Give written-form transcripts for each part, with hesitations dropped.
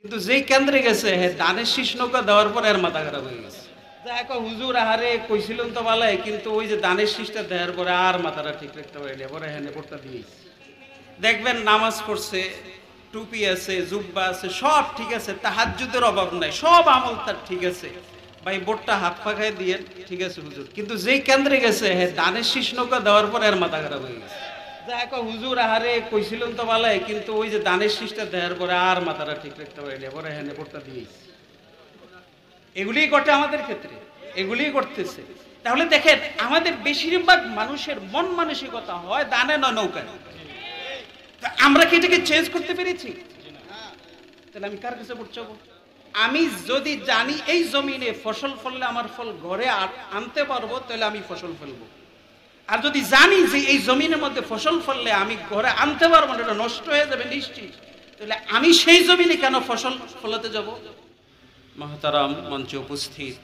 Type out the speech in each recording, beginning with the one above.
কিন্তু যেই কেন্দ্রে গেছে দানের শীষ নৌকা দেওয়ার পর এর মাথা খারাপ হয়ে গেছে। হুজুর আহারে কইছিলেন তো ভালাই, কিন্তু ওই যে দানের শীষটা দেওয়ার পরে আর মাথাটা ঠিক রাখতে পারিনি, পরে হ্যাঁ পড়তে দিয়েছি। দেখবেন নামাজ পড়ছে, টুপি আছে, জুব্বা আছে, সব ঠিক আছে, তাহাজ্জুদের অভাব নাই, সব আমল তার ঠিক আছে। ভাই বোটটা হাত পাখায় দিয়ে ঠিক আছে হুজুর, কিন্তু যেই কেন্দ্রে গেছে দানের শীষ নৌকা দেওয়ার পর এর মাথা খারাপ হয়ে গেছে। হুজুর আহারে কইছিলেন তো ভালাই, কিন্তু ওই যে দানের শীষটা দেওয়ার পরে আর মাথাটা ঠিক রাখতে পারিনি, পরে হ্যাঁ পড়তে দিয়েছি। এগুলিই ঘটে আমাদের ক্ষেত্রে, এগুলিই ঘটতেছে। তাহলে দেখেন আমাদের বেশিরভাগ মানুষের মন মানসিকতা হয় দানে নয় নৌকায়। আমরা কি এটাকে চেঞ্জ করতে পেরেছি? তাহলে আমি কার কাছে ভোট চাবো? আমি যদি জানি এই জমিনে ফসল ফললে আমার ফল ঘরে আনতে পারবো, তাহলে আমি ফসল ফেলবো। আর যদি জানি যে এই জমিনের মধ্যে ফসল ফললে আমি ঘরে আনতে পারবো না, এটা নষ্ট হয়ে যাবে নিশ্চিত, তাহলে আমি সেই জমিনে কেন ফসল ফলাতে যাব? মহতারাম মঞ্চে উপস্থিত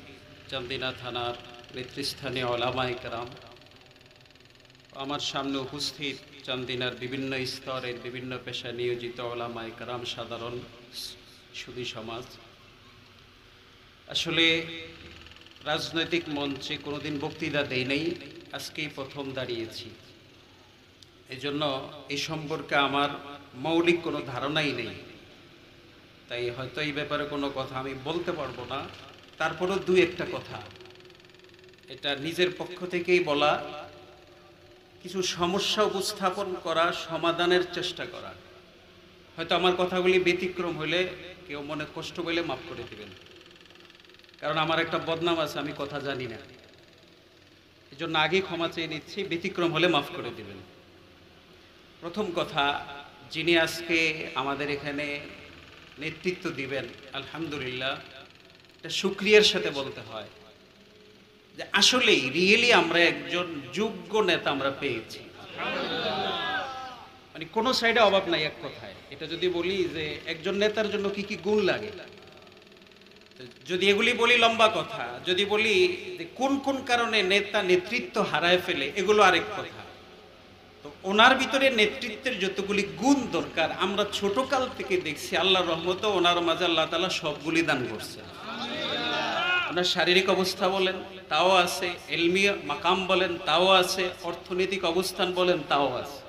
চান্দিনা থানার নেতৃস্থানীয় ওলামায়ে কেরাম, আমার সামনে উপস্থিত চান্দিনার বিভিন্ন স্তরের বিভিন্ন পেশায় নিয়োজিত ওলামায়ে কেরাম, সাধারণ সুধী সমাজ। আসলে রাজনৈতিক মঞ্চে কোনোদিন বক্তৃতা দেই নাই, আজকেই প্রথম দাঁড়িয়েছি। এই জন্য এই সম্পর্কে আমার মৌলিক কোনো ধারণাই নেই, তাই হয়তো এই ব্যাপারে কোনো কথা আমি বলতে পারবো না। তারপরেও দুই একটা কথা, এটা নিজের পক্ষ থেকেই বলা, কিছু সমস্যা উপস্থাপন করা, সমাধানের চেষ্টা করা। হয়তো আমার কথাগুলি ব্যতিক্রম হলে কেউ মনে কষ্ট পেলে মাফ করে দিবেন, কারণ আমার একটা বদনাম আছে, আমি কথা জানি না, এই জন্য আগেই ক্ষমা চেয়ে নিচ্ছি, ব্যতিক্রম হলে মাফ করে দিবেন। প্রথম কথা, যিনি আজকে আমাদের এখানে নেতৃত্ব দিবেন, আলহামদুলিল্লাহ, এটা শুকরিয়ার সাথে বলতে হয় যে আসলেই রিয়েলি আমরা একজন যোগ্য নেতা আমরা পেয়েছি। মানে কোনো সাইডে অভাব নাই এক কথায়। এটা যদি বলি যে একজন নেতার জন্য কি কি গুণ লাগে, যদি এগুলি বলি লম্বা কথা, যদি বলি যে কোন কোন কারণে নেতা নেতৃত্ব হারায় ফেলে, এগুলো আরেক কথা। তো ওনার ভিতরে নেতৃত্বের যতগুলি গুণ দরকার আমরা ছোটকাল থেকে দেখছি, আল্লাহর রহমতে ওনার মাঝে আল্লাহ তাআলা সবগুলি দান করছে। ওনার শারীরিক অবস্থা বলেন তাও আছে, ইলমি মাকাম বলেন তাও আছে, অর্থনৈতিক অবস্থান বলেন তাও আছে।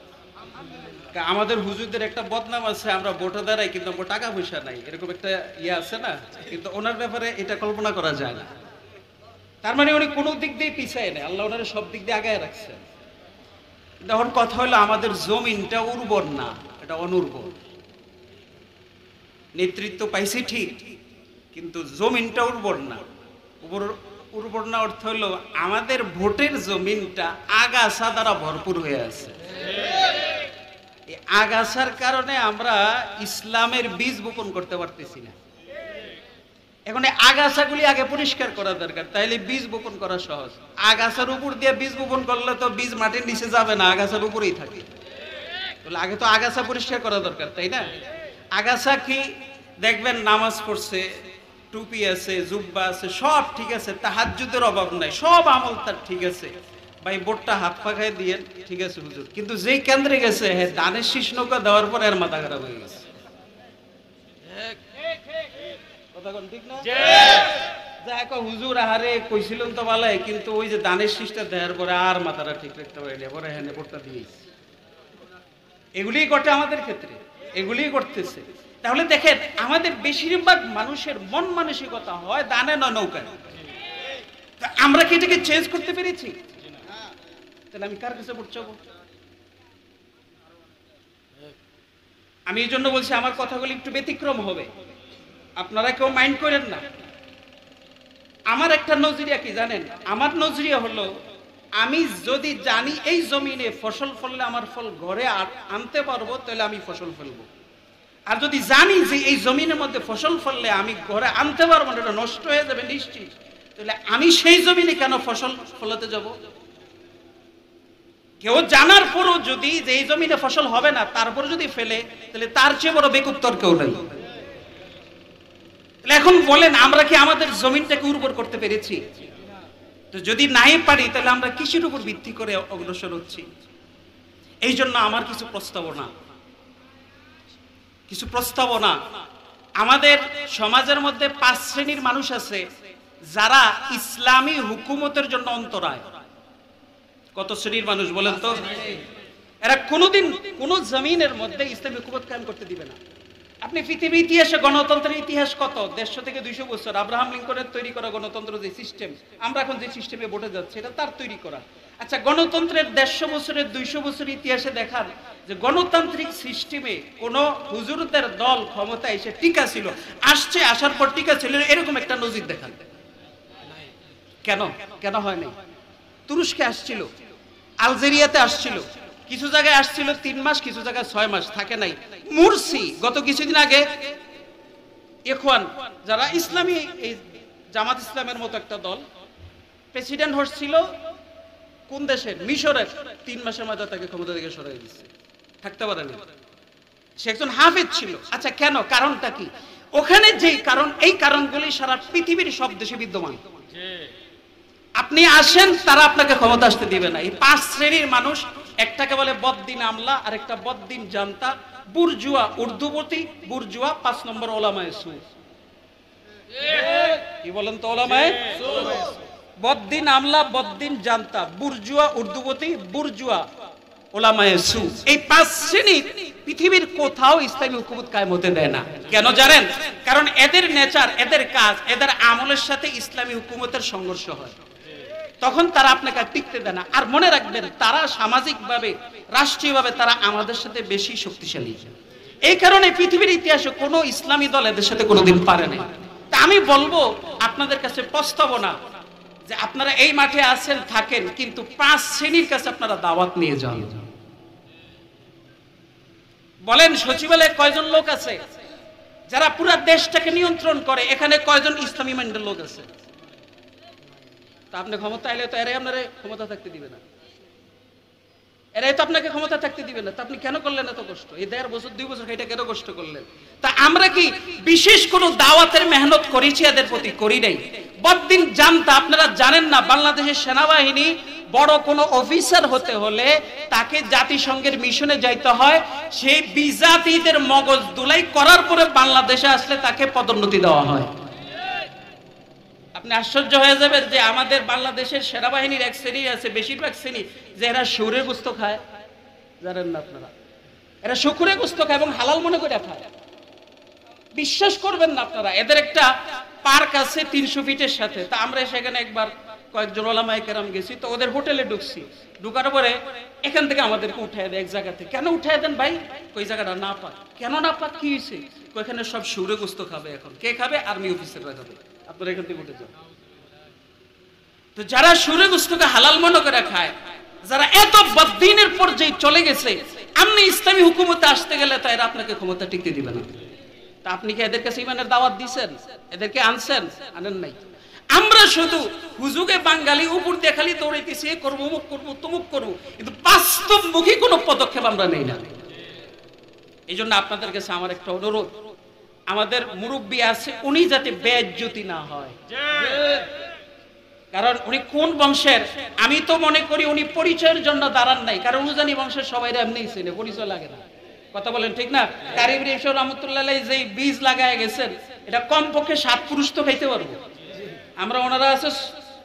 আমাদের হুজুরদের একটা বদনাম আছে, আমরা ভোটে দাঁড়াই কিন্তু আমার টাকা পয়সা নাই, এরকম একটা ইয়ে আছে না, কিন্তু ওনার ব্যাপারে এটা কল্পনা করা যায় না। তার মানে উনি কোনো দিক দিয়ে পিছায় নেই, আল্লাহ ওনার সব দিক দিয়ে আগায় রাখছেন। তখন কথা হলো আমাদের জমিনটা উর্বর না, এটা অনুর্বর। নেতৃত্ব পাইছি ঠিক, কিন্তু জমিনটা উর্বর না। উর্বর না অর্থ হলো আমাদের ভোটের জমিনটা আগাছা দ্বারা ভরপুর হয়ে আছে। এই আগাছার কারণে আমরা ইসলামের বীজ বপন করতে পারতেছি না। এখন এই আগাছাগুলি আগে পরিষ্কার করা দরকার, তাইলে বীজ বপন করা সহজ। আগাছার উপর দিয়ে বীজ বপন করলে তো বীজ মাটির নিচে যাবে না, আগাছার উপরেই থাকে। তাহলে আগে তো আগাছা পরিষ্কার করা দরকার, তাই না? আগাছা কি? দেখবেন নামাজ পড়ছে, টুপি আছে, জুব্বা আছে, সব ঠিক আছে, তাহাজ্জুদের অভাব নাই, সব আমল তার ঠিক আছে। ভাই বোটটা হাত পাখায় দিয়ে ঠিক আছে হুজুর, কিন্তু যেই কেন্দ্রে গেছে দানের শীষ নৌকা দেওয়ার পর এর মাথা খারাপ হয়ে গেছে। হুজুর আহারে কইছিলেন তো ভালাই, কিন্তু ওই যে দানের শীষটা দেওয়ার পরে আর মাথাটা ঠিক রাখতে পারিনি, পরে হ্যাঁ পড়তে দিয়েছি। এগুলিই ঘটে আমাদের ক্ষেত্রে, এগুলিই ঘটতেছে। তাহলে দেখেন আমাদের বেশিরভাগ মানুষের মন মানসিকতা হয় দানে নয় নৌকায়। আমরা কি এটাকে চেঞ্জ করতে পেরেছি? তাহলে আমি কার কাছে ভোট চাবো? আমি এই জন্য বলছি আমার কথাগুলি একটু ব্যতিক্রম হবে, আপনারা কেউ মাইন্ড করেন না। আমার একটা নজরিয়া কি জানেন? আমার নজরিয়া হলো, আমি যদি জানি এই জমিনে ফসল ফললে আমার ফল ঘরে আনতে পারবো, তাহলে আমি ফসল ফেলবো। আর যদি জানি যে এই জমিনের মধ্যে ফসল ফললে আমি ঘরে আনতে পারবো না, এটা নষ্ট হয়ে যাবে নিশ্চিত, তাহলে আমি সেই জমিনে কেন ফসল ফলাতে যাব? কেউ জানার পরও যদি যে এই জমিনে ফসল হবে না তারপর যদি ফেলে, তাহলে তার চেয়ে বড় বেকুত্তর কেউ নাই। এখন বলেন আমরা কি আমাদের জমিনটাকে উর্বর করতে পেরেছি? তো যদি নাই পারি, তাহলে আমরা কিসের উপর ভিত্তি করে অগ্রসর হচ্ছি? এই জন্য আমার কিছু প্রস্তাবনা আমাদের সমাজের মধ্যে 5 শ্রেণীর মানুষ আছে যারা ইসলামী হুকুমতের জন্য অন্তরায়। কত শ্রেণীর মানুষ বলেন তো? এরা কোনোদিন কোন জমিনের মধ্যে ইসলামী হুকুমত কায়েম করতে দিবে না। আপনি পৃথিবীর ইতিহাসে গণতন্ত্রের ইতিহাস কত 150 থেকে 200 বছর। আব্রাহাম লিঙ্কনের তৈরি করা গণতন্ত্র যে সিস্টেম, আমরা এখন যে সিস্টেমে ভোটে যাচ্ছি, এটা তার তৈরি করা। আচ্ছা, গণতন্ত্রের 150 বছরের 200 বছর ইতিহাসে দেখান যে গণতান্ত্রিক সিস্টেমে কোন হুজুরদের দল ক্ষমতায় এসে টিকা ছিল, আসছে, আসার পর টিকা ছিল, এরকম একটা নজির দেখান। কেন কেন হয় নাই? তুরস্কে আসছিল, আলজেরিয়াতে আসছিল, কিছু জায়গায় আসছিল 3 মাস, কিছু জায়গায় 6 মাস থাকে নাই। মুরসি গত কিছুদিন আগে ইখওয়ান, যারা ইসলামী এই জামাত ইসলামের মতো একটা দল, প্রেসিডেন্ট হচ্ছিল কোন দেশের? মিশরের। 3 মাসের মধ্যে তাকে ক্ষমতা থেকে সরাই দিচ্ছে, থাকতে পারেনি। সে একজন হাফেজ ছিল। আচ্ছা, কেন? কারণটা কি? ওখানে যেই কারণ, এই কারণগুলি সারা পৃথিবীর সব দেশে বিদ্যমান। আপনি আসেন, তারা আপনাকে ক্ষমতা আসতে দিবে না। এই 5 শ্রেণীর মানুষ, একটাকে বলে বদ্দিন আমলা, আর একটা বদ্দিন জানতা, বুর্জুয়া উর্দুপতি, বুর্জুয়া 5 নম্বর ওলামায়ে সু। কি বলেন তো? ওলামায়ে সু। বদ্দিন আমলা, বদ্দিন জানতা, বুর্জুয়া উর্দুপতি, বুর্জুয়া ওলামায়ে সু। এই 5 শ্রেণী পৃথিবীর কোথাও ইসলামী হুকুমত কায়েম হতে দেয় না। কেন জানেন? কারণ এদের নেচার, এদের কাজ, এদের আমলের সাথে ইসলামী হুকুমতের সংঘর্ষ হয়। তখন তারা আপনাকে টিকতে দেয় না। আর মনে রাখবেন, তারা সামাজিকভাবে, রাষ্ট্রীয়ভাবে তারা আমাদের সাথে বেশি শক্তিশালী। এই কারণে পৃথিবীর ইতিহাসে কোনো ইসলামী দল এদের সাথে কোনোদিন পারে নাই। তা আমি বলবো আপনাদের কাছে প্রস্তাবনা যে আপনারা এই মাঠে আছেন, থাকেন, কিন্তু 5 শ্রেণীর কাছে আপনারা দাওয়াত নিয়ে যান। বলেন সচিবালয়ে কয়জন লোক আছে যারা পুরো দেশটাকে নিয়ন্ত্রণ করে? এখানে কয়জন ইসলামী মাইন্ডের লোক আছে? তা আপনি ক্ষমতা আইলে তো এরাই আপনার ক্ষমতা থাকতে দিবে না, এরাই তো আপনাকে ক্ষমতা থাকতে দিবে না। তা আপনি কেন করলেন এত কষ্ট? এই 1.5 বছর 2 বছর এটা কেন কষ্ট করলেন? তা আমরা কি বিশেষ কোনো দাওয়াতের মেহনত করেছি এদের প্রতি? করি নাই। বদ্দিন জানতা, আপনারা জানেন না, বাংলাদেশের সেনাবাহিনী বড় কোনো অফিসার হতে হলে তাকে জাতিসংঘের মিশনে যাইতে হয়। সেই বিজাতিদের মগজ দুলাই করার পরে বাংলাদেশে আসলে তাকে পদোন্নতি দেওয়া হয়। আপনি আশ্চর্য হয়ে যাবেন যে আমাদের বাংলাদেশের সেনাবাহিনীর এক শ্রেণী আছে, বেশিরভাগ শ্রেণী, যে এরা শুকুরের গোশত খায়। জানেন না আপনারা? এরা শুকুরের গোশত খায় এবং হালাল মনে করে খায়। বিশ্বাস করবেন না আপনারা, এদের একটা পার্ক আছে 300 ফিটের সাথে। তা আমরা সেখানে একবার কয়েকজন ওলামায়ে কেরাম গেছি, তো ওদের হোটেলে ঢুকছি। ঢুকার পরে এখান থেকে আমাদেরকে উঠায় দেয় এক জায়গাতে। কেন উঠায় দেন ভাই? ওই জায়গাটা না পাক। কেন না পাক? কি হয়েছে? ওইখানে সব শুকুরের গোশত খাবে। এখন কে খাবে? আর্মি অফিসাররা খাবে। আপনারা এখান থেকে উঠে যান। তো যারা শুকুরের গোশতকে হালাল মনে করে খায়, যারা এত বদ্দিনের পর্যায়ে চলে গেছে, আপনি ইসলামী হুকুমতে আসতে গেলে তো এরা আপনাকে ক্ষমতা টিকতে দিবে না। তা আপনি কি এদের কাছে ইমানের দাওয়াত দিছেন? এদেরকে আনছেন? আনেন নাই। আমরা শুধু হুজুগে বাঙালি উপর দিয়ে খালি দৌড়াইতেছি, করবো অমুক করবো তমুক করবো, কিন্তু বাস্তবমুখী কোনো পদক্ষেপ আমরা নেই না। এই জন্য আপনাদের কাছে আমার একটা অনুরোধ, আমাদের মুরব্বী আছে, উনি যাতে বেইজ্জতি না হয়। কারণ উনি কোন বংশের, আমি তো মনে করি উনি পরিচয়ের জন্য দাঁড়ান নাই। কারণ উজানি বংশের সবাই এমনি চেনে, পরিচয় লাগে না। কথা বলেন ঠিক না? কারিম রেশো রহমতুল্লাহ যে বীজ লাগায় গেছেন, এটা কমপক্ষে 7 পুরুষ তো খাইতে পারবো আমরা। ওনারা আছে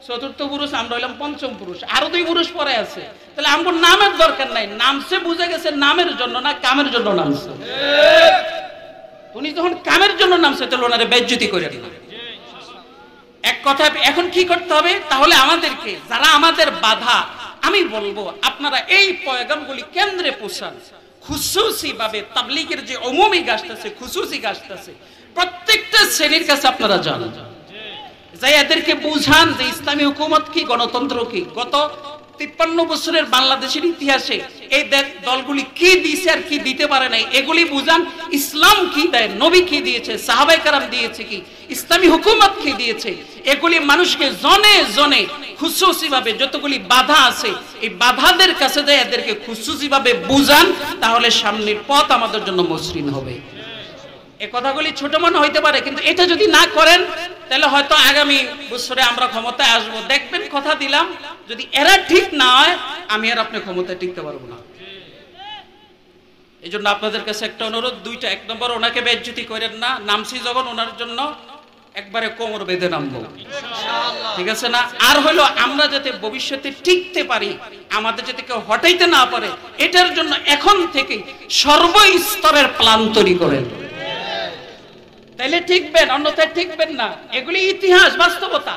4র্থ পুরুষ, আমরা হইলাম 5ম পুরুষ, আরো 2 পুরুষ পরে আছে। তাহলে আমার নামের দরকার নাই। নামছে বুঝে গেছে নামের জন্য না কামের জন্য নামছে। উনি যখন কামের জন্য নামছে, তাহলে ওনারে বেইজ্জতি করে দিল। এক কথা, এখন কি করতে হবে? তাহলে আমাদেরকে, যারা আমাদের বাধা, আমি বলবো আপনারা এই পয়গামগুলি কেন্দ্রে পৌঁছান। খুশুসি ভাবে তাবলীগের যে উমুমি গাছটা আছে, খুশুসি গাছটা আছে, প্রত্যেকটা শ্রেণীর কাছে আপনারা যান, যাই এদেরকে বুঝান যে ইসলামী হুকুমত কি, গণতন্ত্র কি। গত 53 বছরের বাংলাদেশের ইতিহাসে এই দলগুলি কি দিয়েছে আর কি দিতে পারে নাই, এগুলি বুঝান। ইসলাম কি দেয়, নবী কি দিয়েছে, সাহাবায়ে কেরাম দিয়েছে কি, ইসলামী হুকুমত কি দিয়েছে, এগুলি মানুষকে জনে জনে খুশুসি ভাবে যতগুলি বাধা আছে, এই বাধাদের কাছে যায় এদেরকে খুশুসি ভাবে বুঝান। তাহলে সামনের পথ আমাদের জন্য মসৃণ হবে। এই কথাগুলি ছোট মনে হইতে পারে, কিন্তু এটা যদি না করেন, তাহলে হয়তো আগামী বছরে আমরা ক্ষমতায় আসবো, দেখবেন কথা দিলাম, যদি এরা ঠিক না হয়, আমি আর আপনি ক্ষমতায় টিকতে পারবো না। এই জন্য আপনাদের কাছে একটা অনুরোধ, দুইটা। এক নম্বর, ওনাকে বেজ্জতি করেন না, নামছি যখন ওনার জন্য একবারে কোমর বেঁধে নামবো, ঠিক আছে না? আর হলো আমরা যাতে ভবিষ্যতে টিকতে পারি, আমাদের যাতে কেউ হটাইতে না পারে, এটার জন্য এখন থেকে সর্বস্তরের প্ল্যান তৈরি করেন, তাইলে টিকবেন, অন্যথায় টিকবেন না। এগুলি ইতিহাস, বাস্তবতা,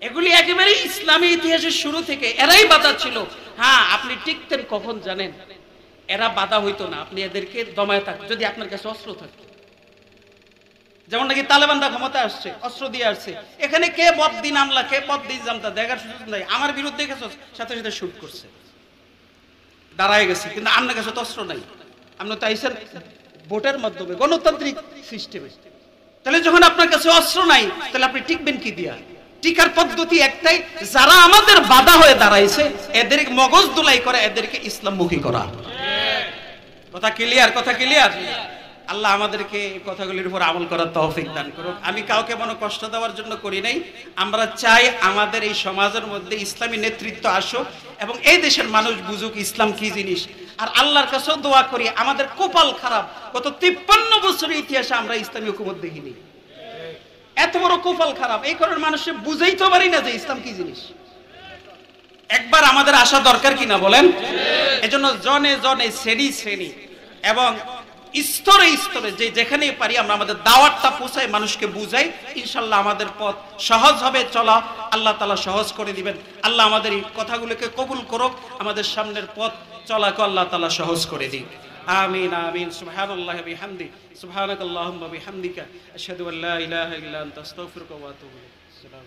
এগুলি একেবারে ইসলামী ইতিহাসের শুরু থেকে এরাই বাধা ছিল। হ্যাঁ, আপনি টিকতেন কখন জানেন? এরা বাধা হইতো না, আপনি এদেরকে দমায় থাকতেন যদি আপনার কাছে অস্ত্র থাকতো। যেমন নাকি তালেবানরা ক্ষমতা আসছে, অস্ত্র দিয়ে আসছে, এখানে কে বদ্দিন আমলা, কে বদ্দিন জামতা দেখার সুযোগ নাই। আমার বিরুদ্ধে গেছে, সাথে সাথে শুট করছে, দাঁড়ায় গেছে, কিন্তু আপনার কাছে তো অস্ত্র নাই। আপনি তো আইসেন ভোটের মাধ্যমে, গণতান্ত্রিক সিস্টেমে। তাহলে যখন আপনার কাছে অস্ত্র নাই, তাহলে আপনি টিকবেন কি দিয়া? টিকার পদ্ধতি একটাই, যারা আমাদের বাধা হয়ে দাঁড়াইছে এদের মগজ দুলাই করে, এদেরকে ইসলামমুখী করা। কথা ক্লিয়ার? কথা ক্লিয়ার? আল্লাহ আমাদেরকে এই কথাগুলির উপর আমল করার তৌফিক দান করুন। আমি কাউকে মনে কষ্ট দেওয়ার জন্য করি নাই। আমরা চাই আমাদের এই সমাজের মধ্যে ইসলামী নেতৃত্ব আসুক এবং এই দেশের মানুষ বুঝুক ইসলাম কি জিনিস। আর আল্লাহর কাছেও দোয়া করি, আমাদের কপাল খারাপ, গত 53 বছরের ইতিহাসে আমরা ইসলামী হুকুমত দেখিনি। এত বড় কপাল খারাপ, এই কারণে মানুষে বুঝেই তো পারি না যে ইসলাম কি জিনিস। একবার আমাদের আসা দরকার কিনা বলেন? এজন্য জনে জনে, শ্রেণী শ্রেণী এবং স্তরে স্তরে যে যেখানেই পারি আমরা আমাদের দাওয়াতটা পৌঁছাই, মানুষকে বুঝাই, ইনশাল্লাহ আমাদের পথ সহজ হবে চলা। আল্লাহ তাআলা সহজ করে দিবেন। আল্লাহ আমাদের এই কথাগুলোকে কবুল করুক, আমাদের সামনের পথ চলাকে আল্লাহ তাআলা সহজ করে দিক। আমিন আমিন। সুবহানাল্লাহি ওয়া বিহামদি, সুবহানাকাল্লাহুম্মা ওয়া বিহামদিকা, আশহাদু আল্লা ইলাহা ইল্লা আনতা, আস্তাগফিরুকা ওয়া আতুবু ইলাইক।